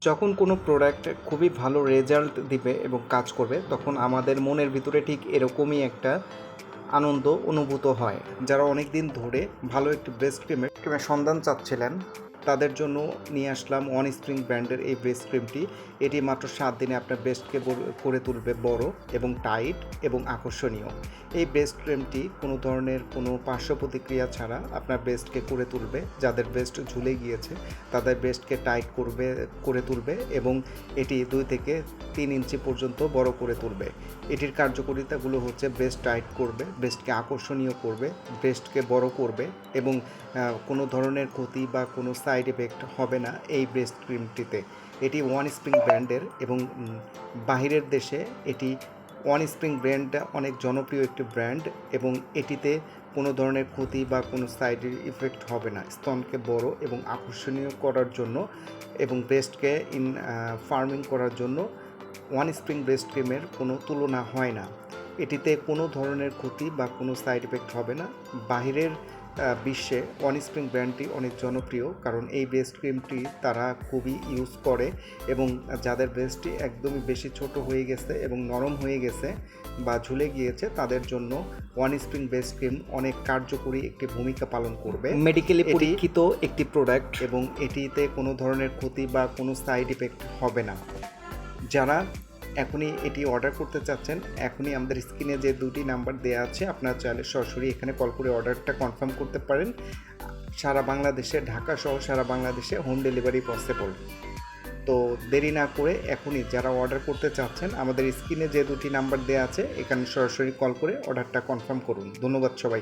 যখন কোনো প্রোডাক্ট খুবই ভালো রেজাল্ট দিবে এবং কাজ করবে তখন আমাদের মনের ভিতরে ঠিক এরকমই একটা আনন্দ অনুভূত হয়। যারা অনেক দিন ধরে ভালো একটি ব্রেস্ট ক্রিমের সন্ধান চাচ্ছিলেন তাদের জন্য নিয়ে আসলাম ওয়ান স্প্রিং ব্র্যান্ডের এই ব্রেস্ট ক্রিমটি। এটি মাত্র 7 দিনে আপনার ব্রেস্টকে করে তুলবে বড় এবং টাইট এবং আকর্ষণীয়। এই ব্রেস্ট ক্রিমটি কোনো ধরনের কোনো পার্শ্ব প্রতিক্রিয়া ছাড়া আপনার ব্রেস্টকে করে তুলবে। যাদের ব্রেস্ট ঝুলে গিয়েছে তাদের ব্রেস্টকে টাইট করে তুলবে এবং এটি 2 থেকে 3 ইঞ্চি পর্যন্ত বড় করে তুলবে। এটির কার্যকারিতাগুলো হচ্ছে ব্রেস্ট টাইট করবে, ব্রেস্টকে আকর্ষণীয় করবে, ব্রেস্টকে বড় করবে এবং কোনো ধরনের ক্ষতি বা কোনো সাইড এফেক্ট হবে না এই ব্রেস্ট ক্রিমটিতে। এটি ওয়ান স্প্রিং ব্র্যান্ডের এবং বাহিরের দেশে এটি ওয়ান স্প্রিং ব্র্যান্ডটা অনেক জনপ্রিয় একটি ব্র্যান্ড এবং এটিতে কোনো ধরনের ক্ষতি বা কোনো সাইড ইফেক্ট হবে না। স্তনকে বড় এবং আকর্ষণীয় করার জন্য এবং ব্রেস্টকে ফার্মিং করার জন্য ওয়ান স্প্রিং ব্রেস্ট ক্রিমের কোনো তুলনা হয় না। এটিতে কোনো ধরনের ক্ষতি বা কোনো সাইড এফেক্ট হবে না। বাহিরের বিশ্বে ওয়ান স্প্রিং ব্র্যান্ডটি অনেক জনপ্রিয়, কারণ এই ব্রেস্ট ক্রিমটি তারা খুবই ইউজ করে এবং যাদের ব্রেস্টটি একদমই বেশি ছোট হয়ে গেছে এবং নরম হয়ে গেছে বা ঝুলে গিয়েছে তাদের জন্য ওয়ান স্প্রিং ব্রেস্ট ক্রিম অনেক কার্যকরী একটি ভূমিকা পালন করবে। মেডিকেলি পরীক্ষিত একটি প্রোডাক্ট এবং এটিতে কোনো ধরনের ক্ষতি বা কোনো সাইড ইফেক্ট হবে না। যারা এখনই এটি অর্ডার করতে চাচ্ছেন, এখনই আমাদের স্ক্রিনে যে 2টি নাম্বার দেওয়া আছে আপনারা চাইলে সরাসরি এখানে কল করে অর্ডারটা কনফার্ম করতে পারেন। সারা বাংলাদেশে, ঢাকা সহ সারা বাংলাদেশে হোম ডেলিভারি পসিবল। তো দেরি না করে এখনই যারা অর্ডার করতে চাচ্ছেন আমাদের স্ক্রিনে যে 2টি নাম্বার দেওয়া আছে এখানে সরাসরি কল করে অর্ডারটা কনফার্ম করুন। ধন্যবাদ সবাই।